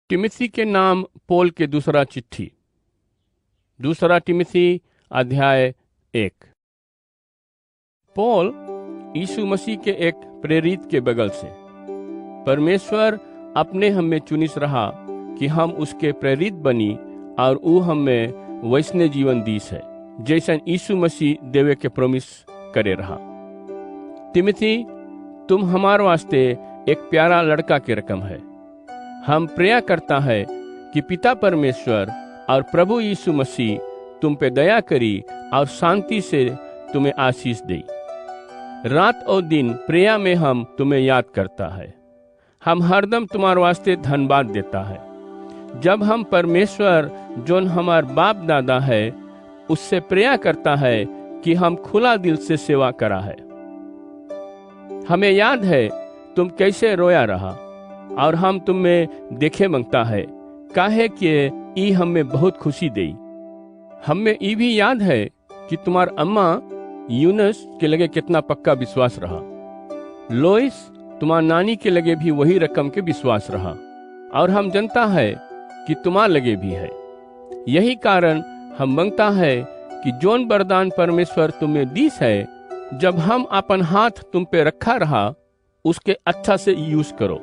Timothy के नाम पौल के दूसरा चिट्ठी। दूसरा टिमोथी अध्याय 1। पौल यीशु मसीह के एक प्रेरित के बगल से परमेश्वर अपने हमें चुनिस रहा कि हम उसके प्रेरित बनी और वो हमें वैसने जीवन दीस है जैसा यीशु मसीह देवे के प्रॉमिस करे रहा। टिमोथी, तुम हमारे वास्ते एक प्यारा लड़का के रकम है। हम प्रेया करता है कि पिता परमेश्वर और प्रभु यीशु मसीह तुम पे दया करी और शांति से तुम्हें आशीष दे। रात और दिन प्रेया में हम तुम्हें याद करता है। हम हरदम तुम्हारे वास्ते धन्यवाद देता है। जब हम परमेश्वर जोन हमार बाप दादा है उससे प्रेया करता है कि हम खुला दिल से सेवा करा है। हमें याद है तुम कैसे रोया रहा और हम तुम्हें देखे मांगता है काहे कि ई हमें बहुत खुशी दे। हमें ई भी याद है कि तुम्हार अम्मा यूनस के लगे कितना पक्का विश्वास रहा। लोइस तुम्हार नानी के लगे भी वही रकम के विश्वास रहा और हम जानता है कि तुम्हार लगे भी है। यही कारण हम मांगता है कि जोन वरदान परमेश्वर तुम्हें दीस है, जब हम अपन हाथ तुम पे रखा रहा उसके अच्छा से यूज करो।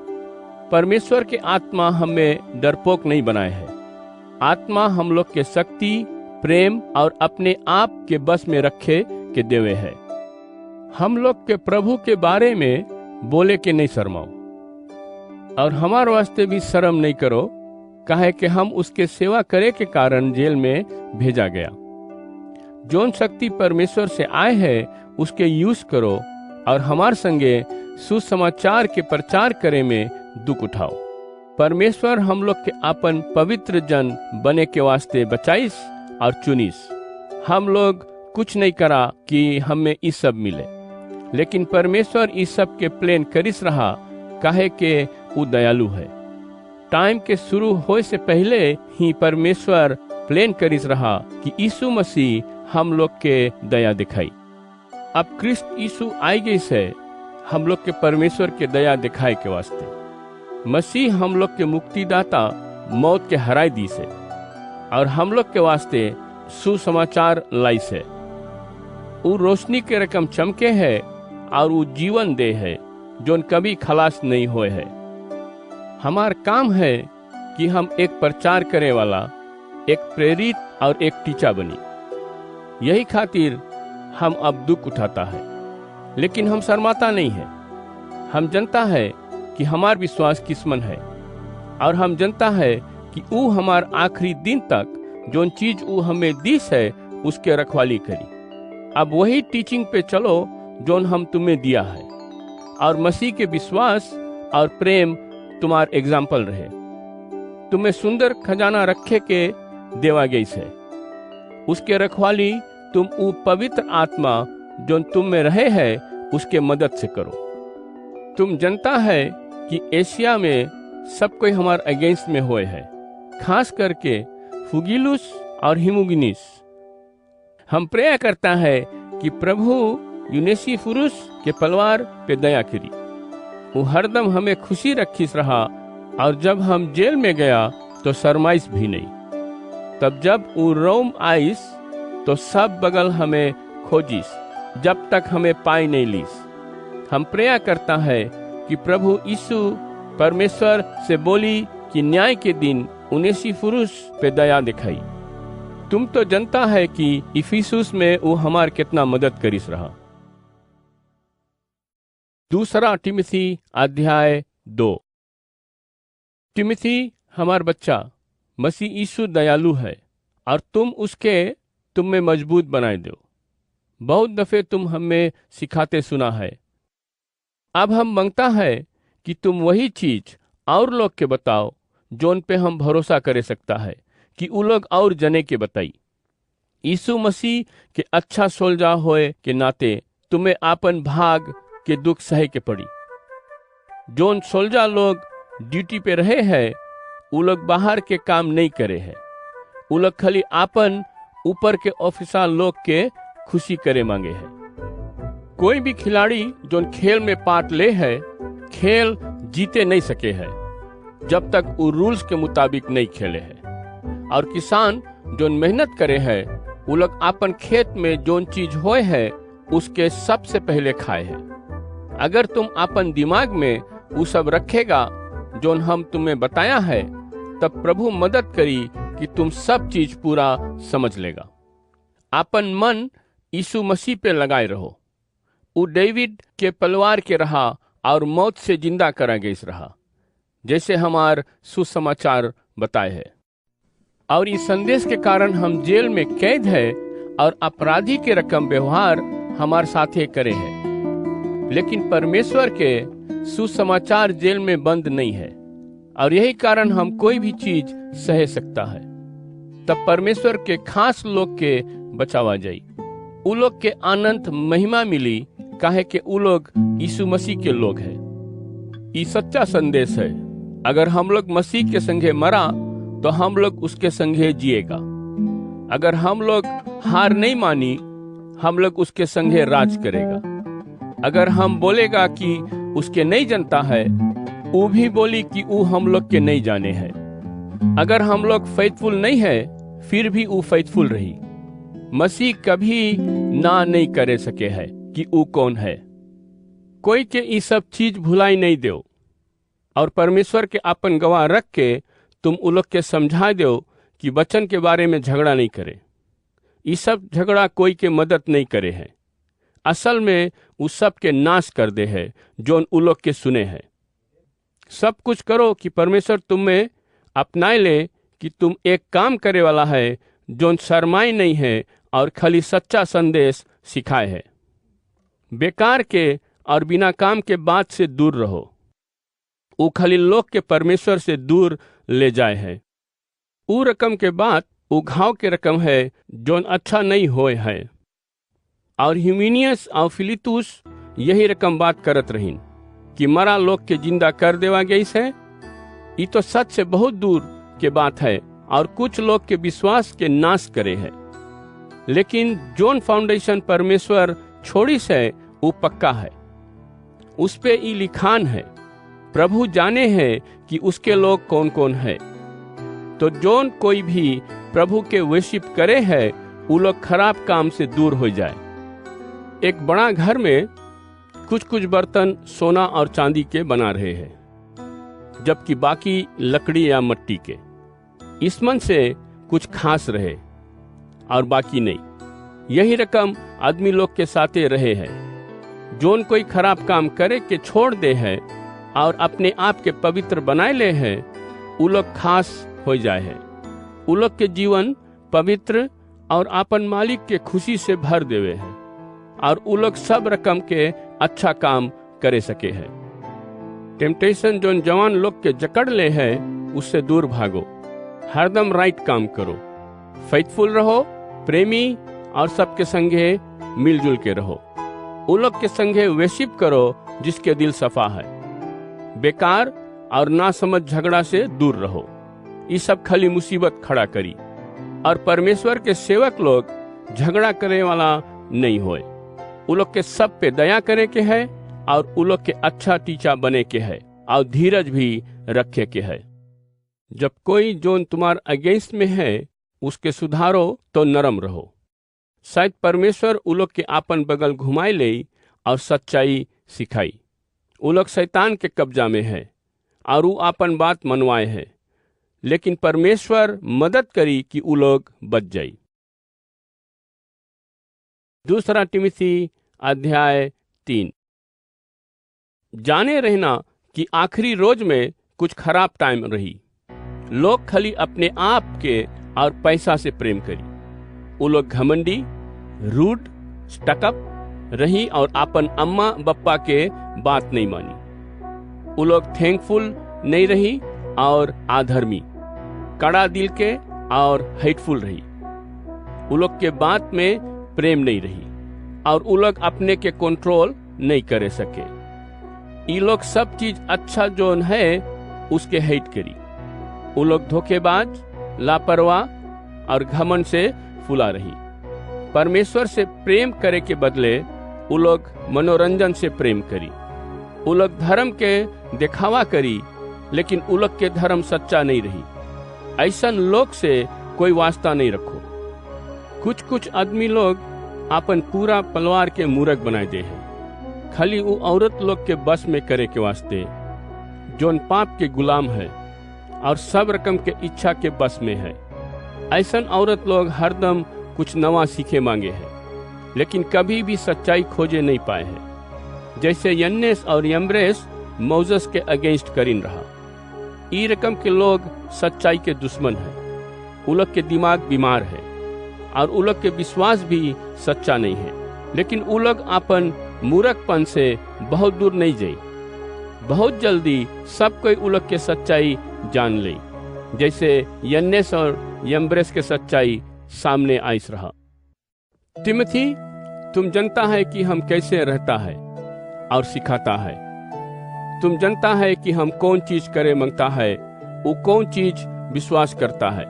परमेश्वर के आत्मा हमें डरपोक नहीं बनाए है। आत्मा हम लोग के शक्ति, प्रेम और अपने आप के बस में रखे के देवे है। हम लोग के प्रभु के बारे में बोले के नहीं शर्माओ और हमारे वास्ते भी शर्म नहीं करो, काहे कि हम उसके सेवा करे के कारण जेल में भेजा गया। जोन शक्ति परमेश्वर से आए है उसके यूज करो और हमारे संगे सुसमाचार के प्रचार करे में दुख उठाओ। परमेश्वर हम लोग के अपन पवित्र जन बने के वास्ते बचाइस और चुनिस। हम लोग कुछ नहीं करा कि हमें इस सब मिले, लेकिन परमेश्वर इस सब के प्लान करिस रहा काहे के वो दयालु है। टाइम के शुरू होए से पहले ही परमेश्वर प्लान करिस रहा कि यीशु मसीह हम लोग के दया दिखाई। अब क्रिस्त यीशु आई गई से हम लोग के परमेश्वर के दया दिखाए के वास्ते। मसीह हम लोग के मुक्तिदाता मौत के हराई दी से और हम लोग के वास्ते सुसमाचार लाई से। वो रोशनी के रकम चमके है और वो जीवन दे है जोन कभी खलास नहीं होए है। हमार काम है कि हम एक प्रचार करे वाला, एक प्रेरित और एक टीचा बनी। यही खातिर हम अब दुख उठाता है, लेकिन हम शर्माता नहीं है। हम जानता है कि हमार विश्वास किस्मन है और हम जानता है कि वो हमार आखिरी दिन तक जोन चीज वो हमें दीस है उसके रखवाली करी। अब वही टीचिंग पे चलो जोन हम तुम्हें दिया है और मसीह के विश्वास और प्रेम तुम्हार एग्जाम्पल रहे। तुम्हें सुंदर खजाना रखे के देवा गई है, उसके रखवाली तुम वो पवित्र आत्मा जो तुम में रहे है उसके मदद से करो। तुम जानता है कि एशिया में सब कोई हमारे अगेंस्ट में हुए है, खास करके फुगिलुस और हिमुगिनिस। हम प्रेया करता है कि प्रभु यूनेसिफुरुस के परिवार पे दया करी। वो हरदम हमें खुशी रखिस रहा और जब हम जेल में गया तो शर्माइस भी नहीं। तब जब वो रोम आइस तो सब बगल हमें खोजिस, जब तक हमें पाई नहीं लीस। हम प्रेया करता है कि प्रभु यीशु परमेश्वर से बोली कि न्याय के दिन उनेसिफुरुस पे दया दिखाई। तुम तो जानता है कि इफिसुस में वो हमार कितना मदद करिस रहा। दूसरा टिमोथी अध्याय 2। टिमोथी हमार बच्चा, मसीह यीशु दयालु है और तुम में मजबूत बनाए दो। बहुत दफे तुम हमें सिखाते सुना है। अब हम मांगता है कि तुम वही चीज और लोग के बताओ जोन पे हम भरोसा करे सकता है कि वो लोग और जने के बताई। यीशु मसीह के अच्छा सोल्जा होए के नाते तुम्हें आपन भाग के दुख सहे के पड़ी। जोन सोल्जा लोग ड्यूटी पे रहे हैं वो लोग बाहर के काम नहीं करे हैं। वो लोग खाली आपन ऊपर के ऑफिसर लोग के खुशी करे मांगे हैं। कोई भी खिलाड़ी जोन खेल में पार्ट ले है, खेल जीते नहीं सके है। जब तक वो रूल्स के मुताबिक नहीं खेले है। और किसान जो मेहनत करे है वो लोग अपन खेत में जोन चीज होए है उसके सबसे पहले खाए है। अगर तुम अपन दिमाग में वो सब रखेगा जोन हम तुम्हें बताया है, तब प्रभु मदद करी कि तुम सब चीज पूरा समझ लेगा। अपन मन यीशु मसीह पे लगाए रहो। वो डेविड के पलवार के रहा और मौत से जिंदा करा गई रहा, जैसे हमार सुसमाचार बताए है। और इस संदेश के कारण हम जेल में कैद है और अपराधी के रकम व्यवहार हमार साथे करे है। लेकिन परमेश्वर के सुसमाचार जेल में बंद नहीं है, और यही कारण हम कोई भी चीज सह सकता है। तब परमेश्वर के खास लोग के बचावा जाई। उ लोग के अनंत महिमा मिली, काहे कि उ लोग यीशु मसीह के लोग हैं। ये सच्चा संदेश है। अगर हम लोग मसीह के संगे मरा तो हम लोग उसके संगे जिएगा। अगर हम लोग हार नहीं मानी, हम लोग उसके संगे राज करेगा। अगर हम बोलेगा कि उसके नहीं जानता है, वो भी बोली कि वो हम लोग के नहीं जाने हैं। अगर हम लोग फेथफुल नहीं है, फिर भी वो फेथफुल रही। मसीह कभी ना नहीं करे सके है कि वो कौन है। कोई के ये सब चीज भुलाई नहीं दो, और परमेश्वर के अपन गवाह रख के तुम उ लोग के समझा दो कि वचन के बारे में झगड़ा नहीं करे। ये सब झगड़ा कोई के मदद नहीं करे है। असल में उस सब के नाश कर दे है जो उ लोग के सुने हैं। सब कुछ करो कि परमेश्वर तुम में अपनाए ले कि तुम एक काम करे वाला है जो शर्माए नहीं है और खाली सच्चा संदेश सिखाए है। बेकार के और बिना काम के बात से दूर रहो। वो खाली लोग के परमेश्वर से दूर ले जाए है। वो रकम के बाद वो घाव के रकम है जो अच्छा नहीं होए है। और ह्यूमिनियस और फिलितुस यही रकम बात करत रहीन कि मरा लोग के जिंदा कर देवा गई है। ये तो सच से बहुत दूर के बात है और कुछ लोग के विश्वास के नाश करे है। लेकिन जोन फाउंडेशन परमेश्वर छोड़ी से वो पक्का है। उस पे ये लिखान है, प्रभु जाने हैं कि उसके लोग कौन कौन है। तो जोन कोई भी प्रभु के वर्शिप करे है, वो लोग खराब काम से दूर हो जाए। एक बड़ा घर में कुछ कुछ बर्तन सोना और चांदी के बना रहे हैं, जबकि बाकी लकड़ी या मिट्टी के। इसमें से कुछ खास रहे और बाकी नहीं। यही रकम आदमी लोग के साथे रहे हैं। जोन कोई खराब काम करे के छोड़ दे है और अपने आप के पवित्र बनाए ले है, उ लोग खास हो जाए है। उ लोग के जीवन पवित्र और अपन मालिक के खुशी से भर देवे है, और उ लोग सब रकम के अच्छा काम करे सके है। टेम्पटेशन जोन जवान लोग के जकड़ ले है, उससे दूर भागो। हरदम राइट काम करो, फेथफुल रहो, प्रेमी और सबके संगे मिलजुल के रहो। उ लोग के संगे वर्शिप करो जिसके दिल सफा है। बेकार और ना समझ झगड़ा से दूर रहो। ये सब खाली मुसीबत खड़ा करी। और परमेश्वर के सेवक लोग झगड़ा करने वाला नहीं होए। उ लोग के सब पे दया करे के है, और उ लोग के अच्छा टीचा बने के है, और धीरज भी रखे के है। जब कोई जोन तुम्हार अगेंस्ट में है, उसके सुधारो तो नरम रहो। शायद परमेश्वर उ लोग के आपन बगल घुमाए ले और सच्चाई सिखाई। उ लोग शैतान के कब्जा में है और उ आपन बात मनवाए है, लेकिन परमेश्वर मदद करी कि उ लोग बच जाई। 2 तिमोथी अध्याय 3। जाने रहना कि आखिरी रोज में कुछ खराब टाइम रही। लोग खाली अपने आप के और पैसा से प्रेम करी। वो लोग घमंडी, रूड, स्टकअप रही और अपन अम्मा बप्पा के बात नहीं मानी। वो लोग थैंकफुल नहीं रही और आधर्मी, कड़ा दिल के और हेटफुल रही। वो लोग के बात में प्रेम नहीं रही, और वो लोग अपने के कंट्रोल नहीं करे सके। ये लोग सब चीज अच्छा जोन है उसके हेट करी। वो लोग धोखेबाज, लापरवाह और घमंड से फुला रही। परमेश्वर से प्रेम करे के बदले वो लोग मनोरंजन से प्रेम करी। वो लोग धर्म के दिखावा करी लेकिन उलग के धर्म सच्चा नहीं रही। ऐसन लोग से कोई वास्ता नहीं रखो। कुछ कुछ आदमी लोग अपन पूरा परिवार के मूर्ख बनाए दे हैं, खाली वो औरत लोग के बस में करे के वास्ते जोन पाप के गुलाम है और सब रकम के इच्छा के बस में है। ऐसन औरत लोग हरदम कुछ नवा सीखे मांगे हैं, लेकिन कभी भी सच्चाई खोजे नहीं पाए हैं। जैसे यन्नेस और यम्ब्रेस मोजेस के अगेंस्ट करीन रहा। ई रकम के लोग सच्चाई के दुश्मन हैं। उलग के दिमाग बीमार है और उलग के विश्वास भी सच्चा नहीं है। लेकिन उलग अपन मूर्खपन से बहुत दूर नहीं जाई। बहुत जल्दी सब कोई उलग के सच्चाई जान ले, जैसे यन्नेस और यम्ब्रेस के सच्चाई सामने आइस रहा। तिमोथी, तुम जानता है कि हम कैसे रहता है और सिखाता है। तुम जानता है कि हम कौन चीज करे मांगता है, वो कौन चीज विश्वास करता है।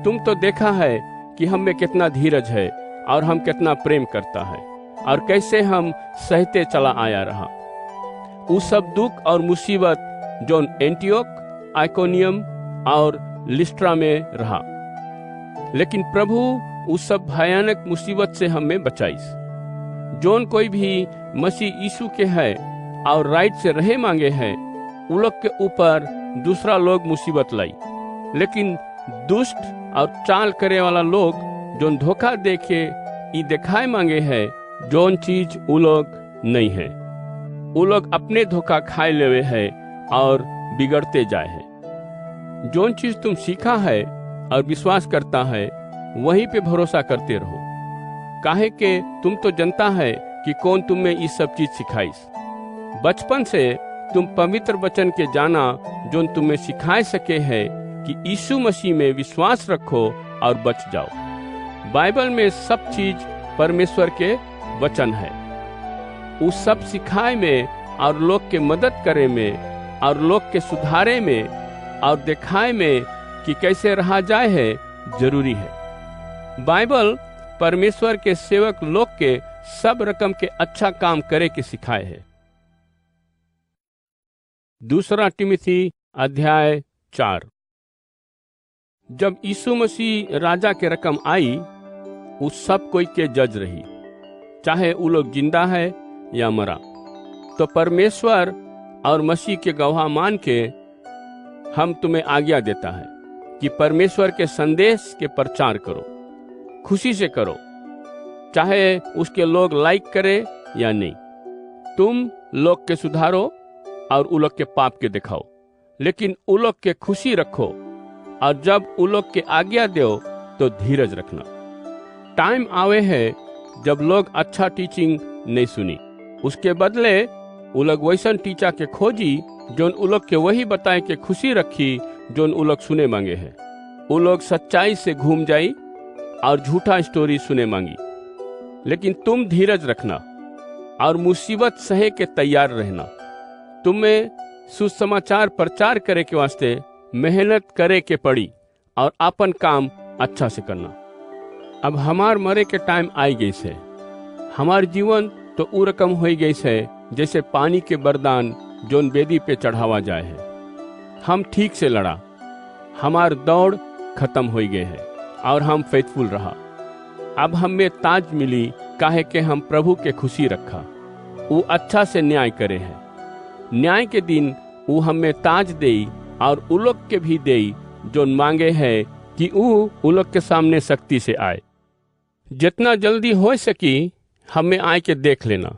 तुम तो देखा है कि हम में कितना धीरज है और हम कितना प्रेम करता है और कैसे हम सहते चला आया रहा। वो सब दुख और मुसीबत जो एंटियोक, आइकोनियम और लिस्ट्रा में रहा, लेकिन प्रभु उस सब भयानक मुसीबत से हमें बचाइस। जोन कोई भी मसीह यीशु के है और राइट से रहे मांगे हैं, उलग के ऊपर दूसरा लोग मुसीबत लाई। लेकिन दुष्ट और चाल करे वाला लोग जोन धोखा देखे ई दिखाए मांगे है जोन चीज उ लोग नहीं है। उ लोग अपने धोखा खाए लेवे है और बिगड़ते जाए है। जोन चीज तुम सीखा है और विश्वास करता है, वहीं पे भरोसा करते रहो। काहे के तुम तो जानता है कि कौन तुम्हें ये सब चीज सिखाइस। बचपन से तुम पवित्र वचन के जाना जोन तुम्हें सिखाए सके है कि यीशु मसीह में विश्वास रखो और बच जाओ। बाइबल में सब चीज परमेश्वर के वचन है। उस सब सिखाए में और लोग के मदद करे में और लोग के सुधारे में और दिखाए में कि कैसे रहा जाए है जरूरी है। बाइबल परमेश्वर के सेवक लोग के सब रकम के अच्छा काम करे के सिखाए है। दूसरा तिमोथी अध्याय 4। जब यीशु मसीह राजा के रकम आई, उस सब कोई के जज रही, चाहे वो लोग जिंदा है या मरा। तो परमेश्वर और मसीह के गवाह मान के हम तुम्हें आज्ञा देता है कि परमेश्वर के संदेश के प्रचार करो, खुशी से करो, चाहे उसके लोग लाइक करे या नहीं। तुम लोग के सुधारो और उ लोग के पाप के दिखाओ, लेकिन उ लोग के खुशी रखो, और जब उ लोग के आज्ञा दो तो धीरज रखना। टाइम आवे है जब लोग अच्छा टीचिंग नहीं सुनी, उसके बदले उ लोग वैसन टीचा के खोजी जोन उ लोग के वही बताए के खुशी रखी जोन उ लोग सुने मांगे है। उ लोग सच्चाई से घूम जाई और झूठा स्टोरी सुने मांगी। लेकिन तुम धीरज रखना और मुसीबत सहे के तैयार रहना। तुम्हें सुसमाचार प्रचार करे के वास्ते मेहनत करे के पड़ी और अपन काम अच्छा से करना। अब हमार मरे के टाइम आई गई से। हमार जीवन तो उ रकम हो गई से जैसे पानी के बरदान जोन बेदी पे चढ़ावा जाए है। हम ठीक से लड़ा, हमार दौड़ खत्म हो गए है और हम फेथफुल रहा। अब हमें ताज मिली, काहे के हम प्रभु के खुशी रखा। वो अच्छा से न्याय करे है। न्याय के दिन वो हमें ताज देई और उ लोग के भी देई जो मांगे है कि उ लोग के सामने शक्ति से आए। जितना जल्दी हो सकी हमें आए के देख लेना।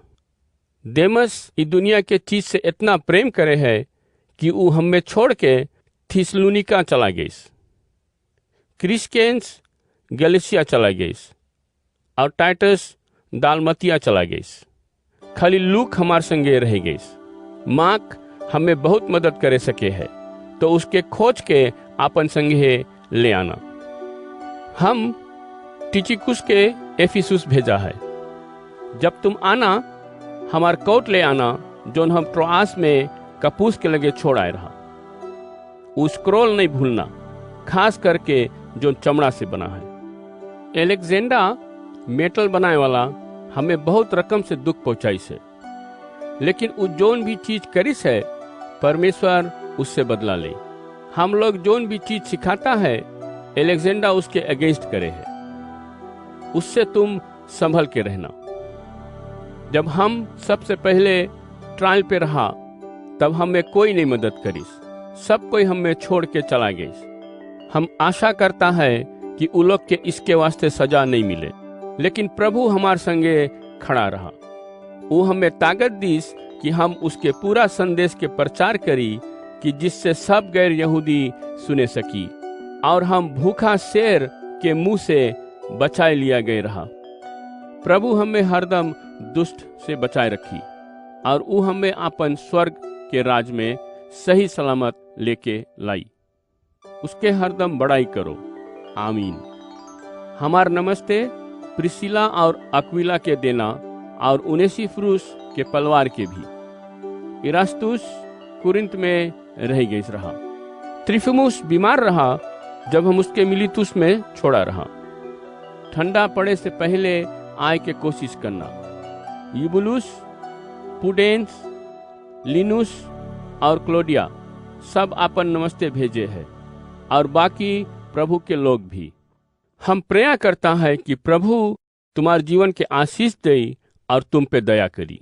देमस इस दुनिया के चीज से इतना प्रेम करे है कि वो हमें छोड़ के थिस्सलुनीका चला गई। क्रिस्केंस गलेशिया चला गई और टाइटस दालमतिया चला गई। खाली लूक हमार संगे रह गई। मार्क हमें बहुत मदद करे सके है, तो उसके खोज के अपन संगे ले आना। हम टिचिकुस के एफिसुस भेजा है। जब तुम आना हमार कोट ले आना जोन हम ट्रोआस में कपूस के लगे छोड़ आए रहा। उस स्क्रोल नहीं भूलना, खास करके जो चमड़ा से बना है। एलेक्जेंडा मेटल बनाए वाला हमें बहुत रकम से दुख पहुंचाई से, लेकिन वो जोन भी चीज करिस है परमेश्वर उससे बदला ले। हम लोग जोन भी चीज सिखाता है एलेक्जेंडर उसके अगेंस्ट करे है, उससे तुम संभल के रहना। जब हम सबसे पहले ट्रायल पे रहा तब हमें कोई नहीं मदद करी, सब कोई हमें छोड़ के चला गई। हम आशा करता है कि उ लोग के इसके वास्ते सजा नहीं मिले, लेकिन प्रभु हमारे संगे खड़ा रहा। वो हमें ताकत दीस कि हम उसके पूरा संदेश के प्रचार करी कि जिससे सब गैर यहूदी सुने सकी, और हम भूखा शेर के मुंह से बचाए लिया गए रहा। प्रभु हमें हरदम दुष्ट से बचाए रखी और वो हमें अपन स्वर्ग के राज में सही सलामत लेके लाई। उसके हरदम बड़ाई करो, आमीन। हमार नमस्ते प्रिसिला और अक्विला के देना और उनेसिफुरुस के परिवार के भी। इरास्तुस कुरिन्थ में रह गई रहा। त्रिफिमुस बीमार रहा जब हम उसके मिलितुस में छोड़ा रहा। ठंडा पड़े से पहले आए के कोशिश करना। यूबुलुस, पुडेंस, लिनुस और क्लोडिया सब अपन नमस्ते भेजे हैं, और बाकी प्रभु के लोग भी। हम प्रेया करता है कि प्रभु तुम्हारे जीवन के आशीष दे और तुम पे दया करी।